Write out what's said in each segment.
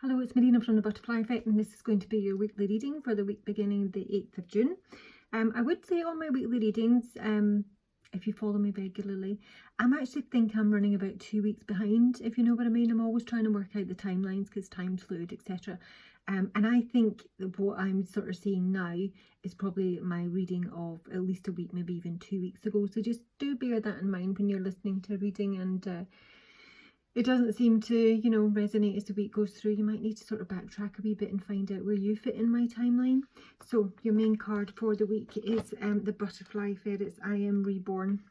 Hello, it's Marina from the Butterfly Effect, and this is going to be your weekly reading for the week beginning the 8th of June. I would say on my weekly readings, if you follow me regularly, I actually think I'm running about 2 weeks behind, if you know what I mean. I'm always trying to work out the timelines because time's fluid, etc. And I think that what I'm sort of seeing now is probably my reading of at least a week, maybe even 2 weeks ago. So just do bear that in mind when you're listening to a reading, and it doesn't seem to, resonate as the week goes through. You might need to sort of backtrack a wee bit and find out where you fit in my timeline. So your main card for the week is the Butterfly Ferrets, I Am Reborn.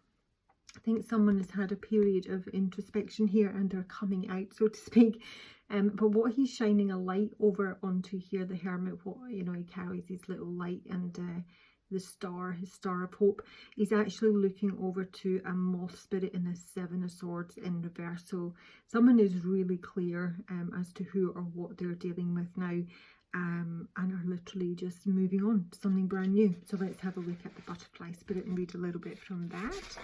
I think someone has had a period of introspection here and they're coming out, so to speak. But what he's shining a light over onto here, the Hermit, he carries his little light and the star, his star of hope. He's actually looking over to a moth spirit in the Seven of Swords in reverse. So someone is really clear as to who or what they're dealing with now, and are literally just moving on to something brand new. So let's have a look at the Butterfly Spirit and read a little bit from that.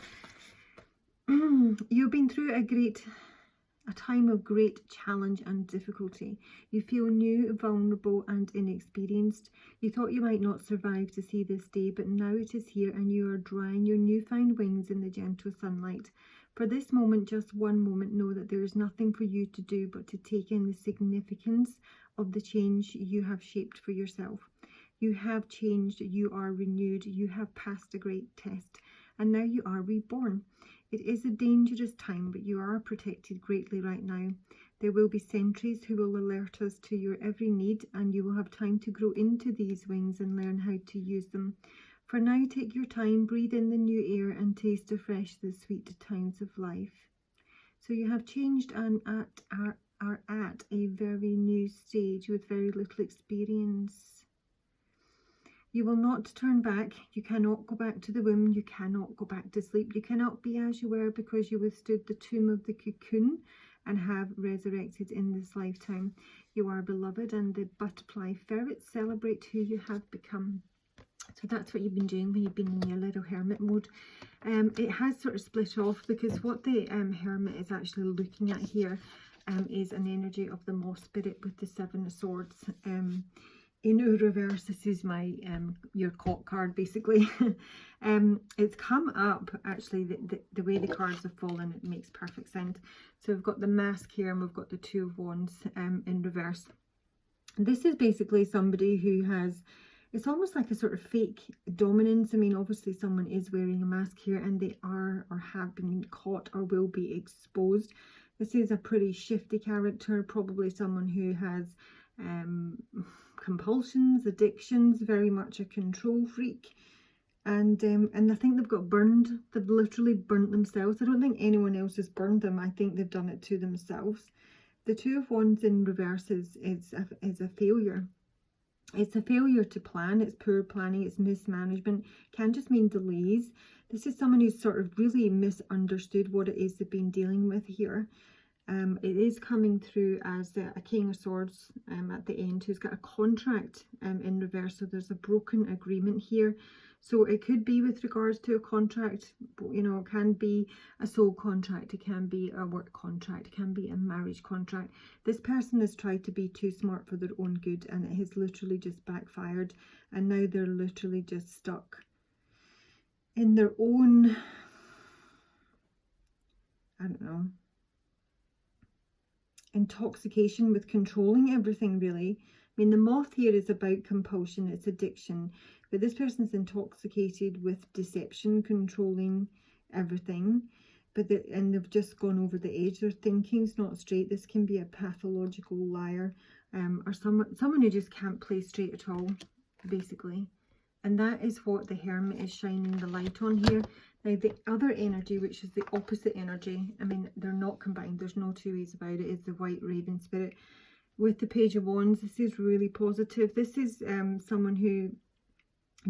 You've been through a time of great challenge and difficulty. You feel new, vulnerable and inexperienced. You thought you might not survive to see this day, but now it is here and you are drying your newfound wings in the gentle sunlight. For this moment, just one moment, know that there is nothing for you to do but to take in the significance of the change you have shaped for yourself. You have changed, you are renewed, you have passed a great test, and now you are reborn. It is a dangerous time, but you are protected greatly right now. There will be sentries who will alert us to your every need, and you will have time to grow into these wings and learn how to use them. For now, take your time, breathe in the new air, and taste afresh the sweet times of life. So you have changed and are at a very new stage with very little experience. You will not turn back. You cannot go back to the womb. You cannot go back to sleep. You cannot be as you were because you withstood the tomb of the cocoon and have resurrected in this lifetime. You are beloved, and the Butterfly Ferrets celebrate who you have become. So that's what you've been doing when you've been in your little hermit mode. It has sort of split off because what the hermit is actually looking at here is an energy of the moth spirit with the Seven of Swords. In reverse, this is my your court card basically. It's come up actually, the way the cards have fallen, it makes perfect sense. So we've got the Mask here and we've got the Two of Wands in reverse. This is basically somebody who has, it's almost like a sort of fake dominance. I mean, obviously someone is wearing a mask here and they are or have been caught or will be exposed. This is a pretty shifty character, probably someone who has compulsions, addictions, very much a control freak, and I think they've got burned. They've literally burnt themselves. I don't think anyone else has burned them. I think they've done it to themselves. The Two of Wands in reverse is a failure. It's a failure to plan. It's poor planning. It's mismanagement. Can just mean delays. This is someone who's sort of really misunderstood what it is they've been dealing with here. It is coming through as a King of Swords at the end, who's got a contract in reverse. So there's a broken agreement here. So it could be with regards to a contract, it can be a soul contract, it can be a work contract, it can be a marriage contract. This person has tried to be too smart for their own good and it has literally just backfired. And now they're literally just stuck in their own, I don't know, intoxication with controlling everything, really. I mean, the moth here is about compulsion, it's addiction, but this person's intoxicated with deception, controlling everything, and they've just gone over the edge. Their thinking's not straight. This can be a pathological liar, or someone who just can't play straight at all, basically. And that is what the Hermit is shining the light on here. Now the other energy, which is the opposite energy, I mean, they're not combined, there's no two ways about it, is the White Raven Spirit with the Page of Wands. This is really positive. This is someone who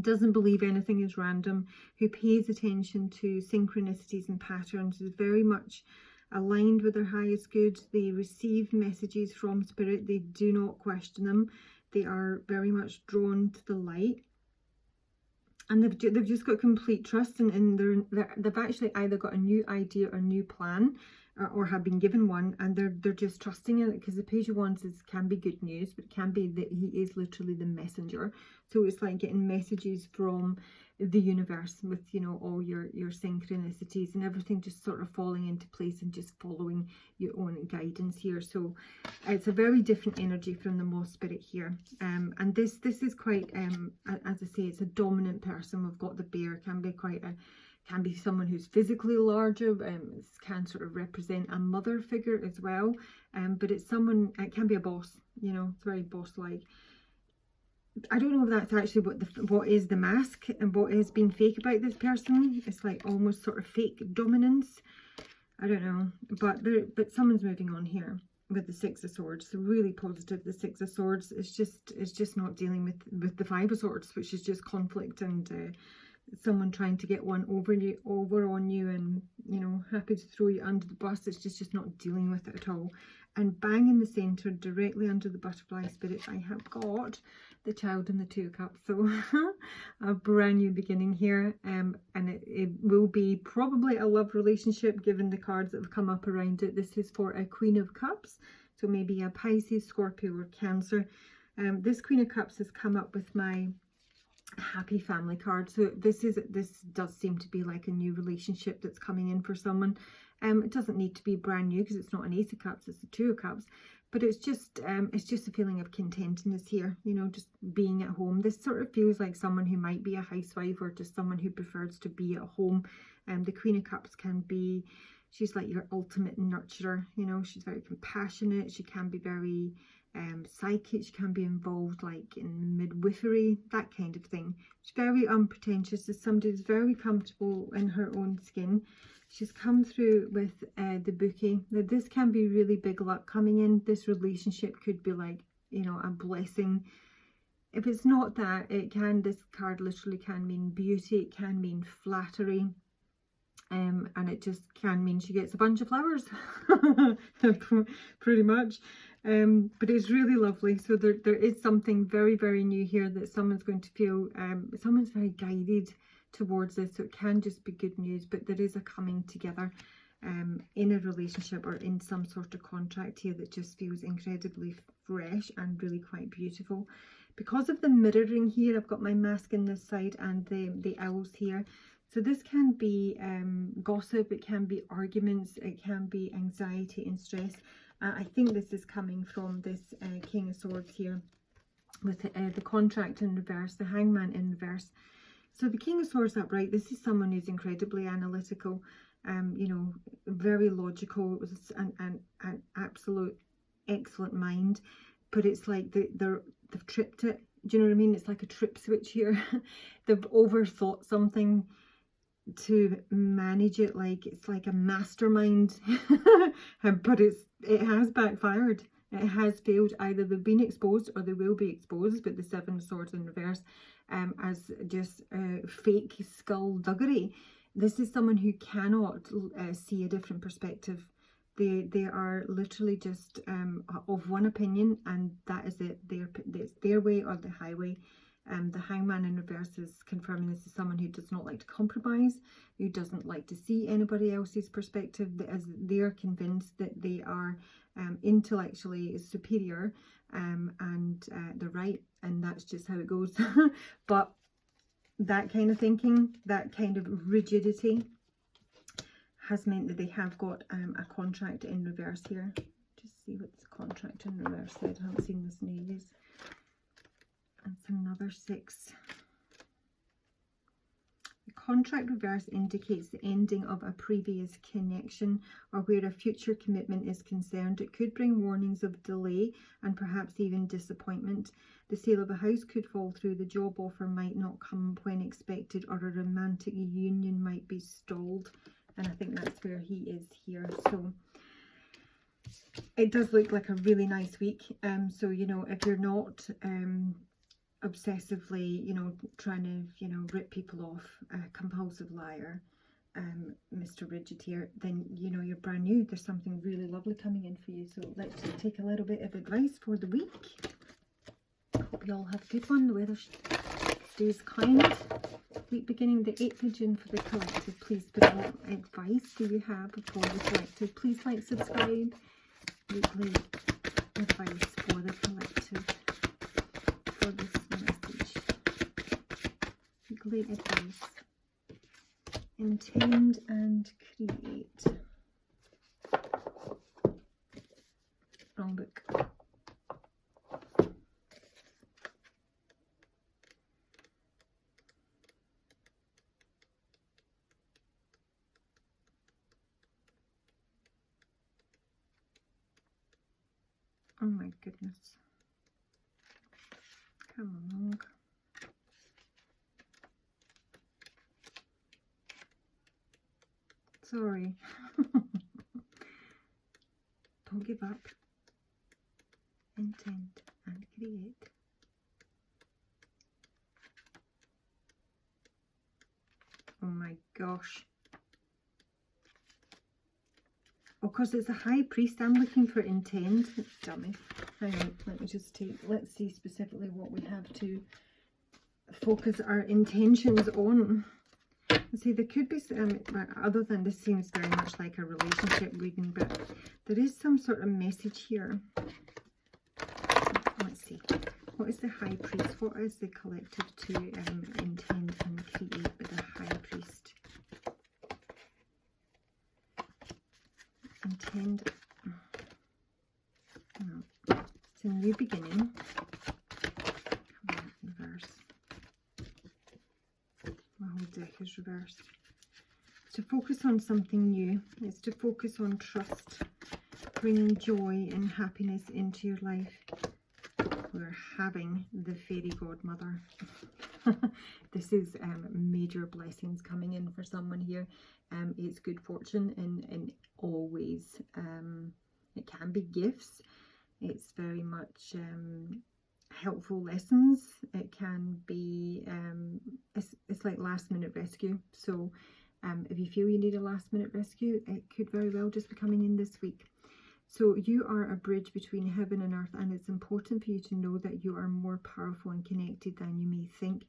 doesn't believe anything is random, who pays attention to synchronicities and patterns, is very much aligned with their highest good. They receive messages from Spirit, they do not question them, they are very much drawn to the light. And they've just got complete trust, and they've actually either got a new idea or new plan, or have been given one, and they're just trusting in it, because the Page of Wands can be good news, but it can be that he is literally the messenger. So it's like getting messages from the universe with, you know, all your synchronicities and everything just sort of falling into place and just following your own guidance here. So it's a very different energy from the Moth Spirit here. And this is quite, as I say, it's a dominant person. We've got the bear, can be someone who's physically larger, can sort of represent a mother figure as well, but it's someone, it can be a boss, you know, it's very boss-like. I don't know if that's actually what is the mask and what has been fake about this person. It's like almost sort of fake dominance. I don't know, but someone's moving on here with the Six of Swords. So really positive. The Six of Swords is just not dealing with the Five of Swords, which is just conflict and someone trying to get one over on you, and, you know, happy to throw you under the bus. It's just not dealing with it at all. And bang in the center, directly under the butterfly spirit, I have got the Child and the Two of Cups. So a brand new beginning here, and it will be probably a love relationship given the cards that have come up around it. This is for a Queen of Cups, so maybe a Pisces, Scorpio or Cancer. This Queen of Cups has come up with my happy family card. So this does seem to be like a new relationship that's coming in for someone. It doesn't need to be brand new because it's not an Ace of Cups, it's the Two of Cups, but it's just a feeling of contentedness here, you know, just being at home. This sort of feels like someone who might be a housewife or just someone who prefers to be at home. The Queen of Cups can be, she's like your ultimate nurturer, you know, she's very compassionate, she can be very psychic, she can be involved like in midwifery, that kind of thing. She's very unpretentious, as somebody who's very comfortable in her own skin. She's come through with the bouquet. Now this can be really big luck coming in. This relationship could be like, you know, a blessing. If it's not that, this card literally can mean beauty, it can mean flattery, and it just can mean she gets a bunch of flowers, pretty much. But it's really lovely. So there is something very, very new here that someone's going to feel, someone's very guided towards this. So it can just be good news, but there is a coming together in a relationship or in some sort of contract here that just feels incredibly fresh and really quite beautiful. Because of the mirroring here, I've got my mask in this side and the owls here. So this can be gossip, it can be arguments, it can be anxiety and stress. I think this is coming from this King of Swords here with the contract in reverse, the Hangman in reverse. So the King of Swords upright, this is someone who's incredibly analytical, you know, very logical, with an absolute excellent mind, but it's like they've tripped it. Do you know what I mean? It's like a trip switch here. They've overthought something to manage it, like it's like a mastermind, but it has backfired. It has failed. Either they've been exposed or they will be exposed, but the Seven of Swords in reverse as just fake skullduggery. This is someone who cannot see a different perspective. They are literally just of one opinion, and that is it. It's their way or the highway. The Hangman in reverse is confirming this is someone who does not like to compromise, who doesn't like to see anybody else's perspective, as they're convinced that they are intellectually superior and they're right, and that's just how it goes. But that kind of thinking, that kind of rigidity has meant that they have got a contract in reverse here. Just see what the contract in reverse said. I haven't seen this in ages. It's another 6. The contract reverse indicates the ending of a previous connection or where a future commitment is concerned. It could bring warnings of delay and perhaps even disappointment. The sale of a house could fall through, the job offer might not come when expected, or a romantic union might be stalled. And I think that's where he is here. So it does look like a really nice week. So, you know, if you're not obsessively, you know, trying to, you know, rip people off, a compulsive liar, Mr. Rigid here, then, you know, you're brand new. There's something really lovely coming in for you. So let's just take a little bit of advice for the week. Hope you all have a good one. The weather's stays kind. Week beginning the 8th of June for the collective. Please put what advice do you have for the collective? Please like, subscribe. Weekly advice for the collective for this message. Weekly advice. Intend and create. Wrong book. Oh my goodness. Come along. Sorry. Don't give up. Intend and create. Oh my gosh. Oh, because it's a high priest. I'm looking for intend. Dummy. Hang on, let me just take, let's see specifically what we have to focus our intentions on. See, there could be, other than this seems very much like a relationship reading, but there is some sort of message here. Let's see. What is the high priest? What is the collective to intend and create with the high priest? Intend. It's a new beginning. Come on, reverse. My whole deck is reversed. It's to focus on something new. It's to focus on trust, bringing joy and happiness into your life. We're having the fairy godmother. This is major blessings coming in for someone here. It's good fortune in all ways. It can be gifts. It's very much helpful lessons. It can be it's like last minute rescue. So if you feel you need a last minute rescue, it could very well just be coming in this week. So you are a bridge between heaven and earth, and it's important for you to know that you are more powerful and connected than you may think.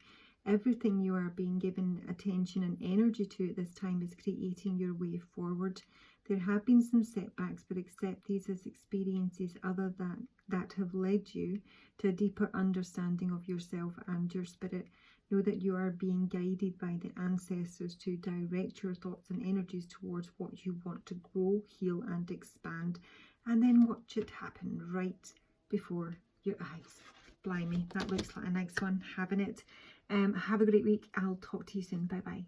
Everything you are being given attention and energy to at this time is creating your way forward. There have been some setbacks, but accept these as experiences other than that have led you to a deeper understanding of yourself and your spirit. Know that you are being guided by the ancestors to direct your thoughts and energies towards what you want to grow, heal and expand, and then watch it happen right before your eyes. Blimey, that looks like a nice one, having it. Have a great week. I'll talk to you soon. Bye bye.